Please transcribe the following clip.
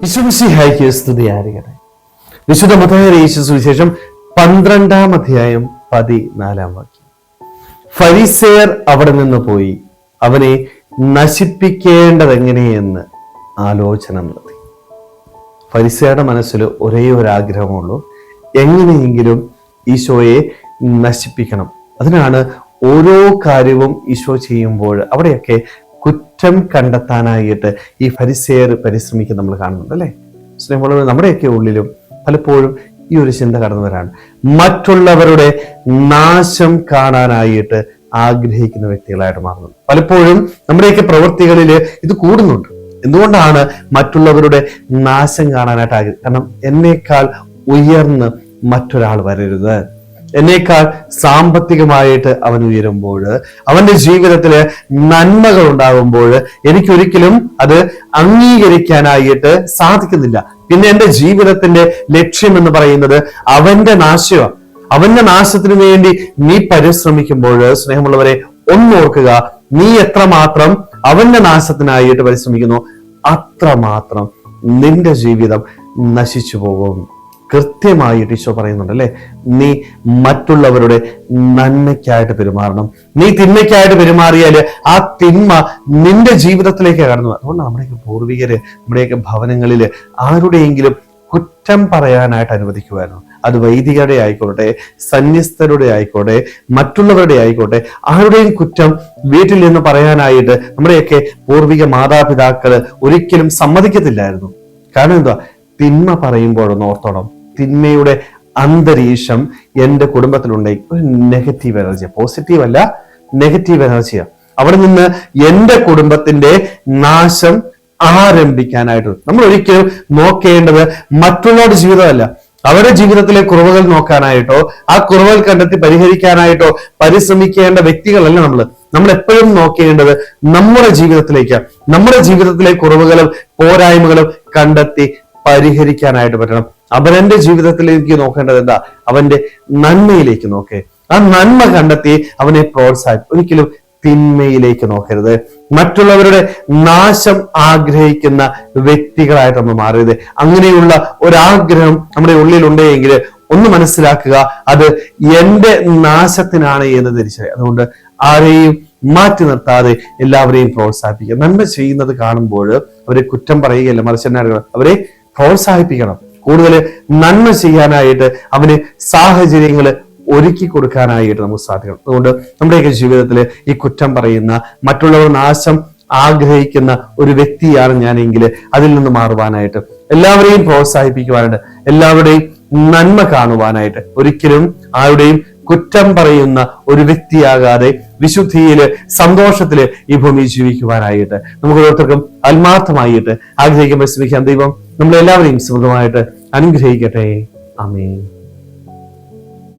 ഈശോമിശിഹായ്ക്ക് സ്തുതിയായിരിക്കട്ടെ. വിശുദ്ധ മത്തായി അറിയിച്ച സുവിശേഷം 12-ാം അധ്യായം 14-ാം വാക്യം. ഫരിസേയർ അവിടെ നിന്ന് പോയി അവനെ നശിപ്പിക്കേണ്ടതെങ്ങനെയെന്ന് ആലോചന നടത്തി. ഫരിസേയരുടെ മനസ്സിൽ ഒരേ ഒരു ആഗ്രഹമുള്ളൂ, എങ്ങനെയെങ്കിലും ഈശോയെ നശിപ്പിക്കണം. അതിനാണ് ഓരോ കാര്യവും ഈശോ ചെയ്യുമ്പോൾ അവിടെയൊക്കെ കുറ്റം കണ്ടെത്താനായിട്ട് ഈ ഫരിസേയർ പരിശ്രമിക്കുക നമ്മൾ കാണുന്നുണ്ട്, അല്ലേ? സ്നേഹമുള്ളവർ, നമ്മുടെയൊക്കെ ഉള്ളിലും പലപ്പോഴും ഈ ഒരു ചിന്ത കടന്നു വരാണ്. മറ്റുള്ളവരുടെ നാശം കാണാനായിട്ട് ആഗ്രഹിക്കുന്ന വ്യക്തികളായിട്ട് മാറുന്നത്. പലപ്പോഴും നമ്മുടെയൊക്കെ പ്രവൃത്തികളിൽ ഇത് കൂടുന്നുണ്ട്. എന്തുകൊണ്ടാണ് മറ്റുള്ളവരുടെ നാശം കാണാനായിട്ട് കാരണം എന്നേക്കാൾ ഉയർന്ന് മറ്റൊരാൾ വരരുത്, എന്നേക്കാൾ സാമ്പത്തികമായിട്ട് അവൻ ഉയരുമ്പോൾ, അവന്റെ ജീവിതത്തില് നന്മകൾ ഉണ്ടാകുമ്പോൾ എനിക്കൊരിക്കലും അത് അംഗീകരിക്കാനായിട്ട് സാധിക്കുന്നില്ല. പിന്നെ എന്റെ ജീവിതത്തിന്റെ ലക്ഷ്യം എന്ന് പറയുന്നത് അവന്റെ നാശമാണ്. അവന്റെ നാശത്തിന് വേണ്ടി നീ പരിശ്രമിക്കുമ്പോൾ സ്നേഹമുള്ളവരെ ഒന്നോർക്കുക, നീ എത്രമാത്രം അവന്റെ നാശത്തിനായിട്ട് പരിശ്രമിക്കുന്നു അത്രമാത്രം നിന്റെ ജീവിതം നശിച്ചു പോകും. കൃത്യമായിട്ട് ഈശോ പറയുന്നുണ്ട്, അല്ലെ? നീ മറ്റുള്ളവരുടെ നന്മയ്ക്കായിട്ട് പെരുമാറണം. നീ തിന്മയ്ക്കായിട്ട് പെരുമാറിയാൽ ആ തിന്മ നിന്റെ ജീവിതത്തിലേക്ക് കടന്നു. അതുകൊണ്ട് നമ്മുടെയൊക്കെ പൂർവികര് നമ്മുടെയൊക്കെ ഭവനങ്ങളിൽ ആരുടെയെങ്കിലും കുറ്റം പറയാനായിട്ട് അനുവദിക്കുവാനോ, അത് വൈദികരുടെ ആയിക്കോട്ടെ, സന്യസ്തരുടെ ആയിക്കോട്ടെ, മറ്റുള്ളവരുടെ ആയിക്കോട്ടെ, ആരുടെയും കുറ്റം വീട്ടിൽ നിന്ന് പറയാനായിട്ട് നമ്മുടെയൊക്കെ പൂർവിക മാതാപിതാക്കള് ഒരിക്കലും സമ്മതിക്കത്തില്ലായിരുന്നു. കാരണം എന്താ? തിന്മ പറയുമ്പോഴൊന്ന് ഓർത്തോണം, തിന്മയുടെ അന്തരീക്ഷം എൻ്റെ കുടുംബത്തിലുണ്ടെങ്കിൽ ഒരു നെഗറ്റീവ് എനർജിയാ, പോസിറ്റീവ് അല്ല, നെഗറ്റീവ് എനർജിയാ. അവിടെ നിന്ന് എൻ്റെ കുടുംബത്തിന്റെ നാശം ആരംഭിക്കാനായിട്ട് നമ്മൾ ഒരിക്കലും നോക്കേണ്ടത് മറ്റുള്ളവരുടെ ജീവിതമല്ല, അവരുടെ ജീവിതത്തിലെ കുറവുകൾ നോക്കാനായിട്ടോ ആ കുറവുകൾ കണ്ടെത്തി പരിഹരിക്കാനായിട്ടോ പരിശ്രമിക്കേണ്ട വ്യക്തികളല്ല നമ്മൾ എപ്പോഴും നോക്കേണ്ടത് നമ്മുടെ ജീവിതത്തിലേക്കാണ്. നമ്മുടെ ജീവിതത്തിലെ കുറവുകളും പോരായ്മകളും കണ്ടെത്തി പരിഹരിക്കാനായിട്ട് പറ്റണം. അവന്റെ ജീവിതത്തിലേക്ക് നോക്കേണ്ടത് എന്താ? അവന്റെ നന്മയിലേക്ക് നോക്കേ. ആ നന്മ കണ്ടെത്തി അവനെ പ്രോത്സാഹിപ്പിക്കും. ഒരിക്കലും തിന്മയിലേക്ക് നോക്കരുത്. മറ്റുള്ളവരുടെ നാശം ആഗ്രഹിക്കുന്ന വ്യക്തികളായിട്ട് നമ്മൾ മാറരുത്. അങ്ങനെയുള്ള ഒരാഗ്രഹം നമ്മുടെ ഉള്ളിലുണ്ടെങ്കിൽ ഒന്ന് മനസ്സിലാക്കുക, അത് എന്റെ നാശത്തിനാണ് എന്ന് തിരിച്ചറിയുക. അതുകൊണ്ട് ആരെയും മാറ്റി നിർത്താതെ എല്ലാവരെയും പ്രോത്സാഹിപ്പിക്കുക. നന്മ ചെയ്യുന്നത് കാണുമ്പോൾ അവരെ കുറ്റം പറയുകയല്ല, മറിച്ച് അവരെ പ്രോത്സാഹിപ്പിക്കണം. കൂടുതൽ നന്മ ചെയ്യാനായിട്ട് അവന് സാഹചര്യങ്ങൾ ഒരുക്കി കൊടുക്കാനായിട്ട് നമുക്ക് സാധിക്കണം. അതുകൊണ്ട് നമ്മുടെയൊക്കെ ജീവിതത്തിൽ ഈ കുറ്റം പറയുന്ന, മറ്റുള്ളവർ നാശം ആഗ്രഹിക്കുന്ന ഒരു വ്യക്തിയാണ് ഞാനെങ്കിൽ അതിൽ നിന്ന് മാറുവാനായിട്ട്, എല്ലാവരെയും പ്രോത്സാഹിപ്പിക്കുവാനായിട്ട്, എല്ലാവരുടെയും നന്മ കാണുവാനായിട്ട്, ഒരിക്കലും ആരുടെയും കുറ്റം പറയുന്ന ഒരു വ്യക്തിയാകാതെ വിശുദ്ധിയില് സന്തോഷത്തില് ഈ ഭൂമി ജീവിക്കുവാനായിട്ട് നമുക്ക് ഓരോരുത്തർക്കും ആത്മാർത്ഥമായിട്ട് ആഗ്രഹിക്കാൻ പരിശ്രമിക്കാൻ ദൈവം നമ്മളെല്ലാവരെയും സുഖമായിട്ട് അനുഗ്രഹിക്കട്ടെ. ആമേൻ.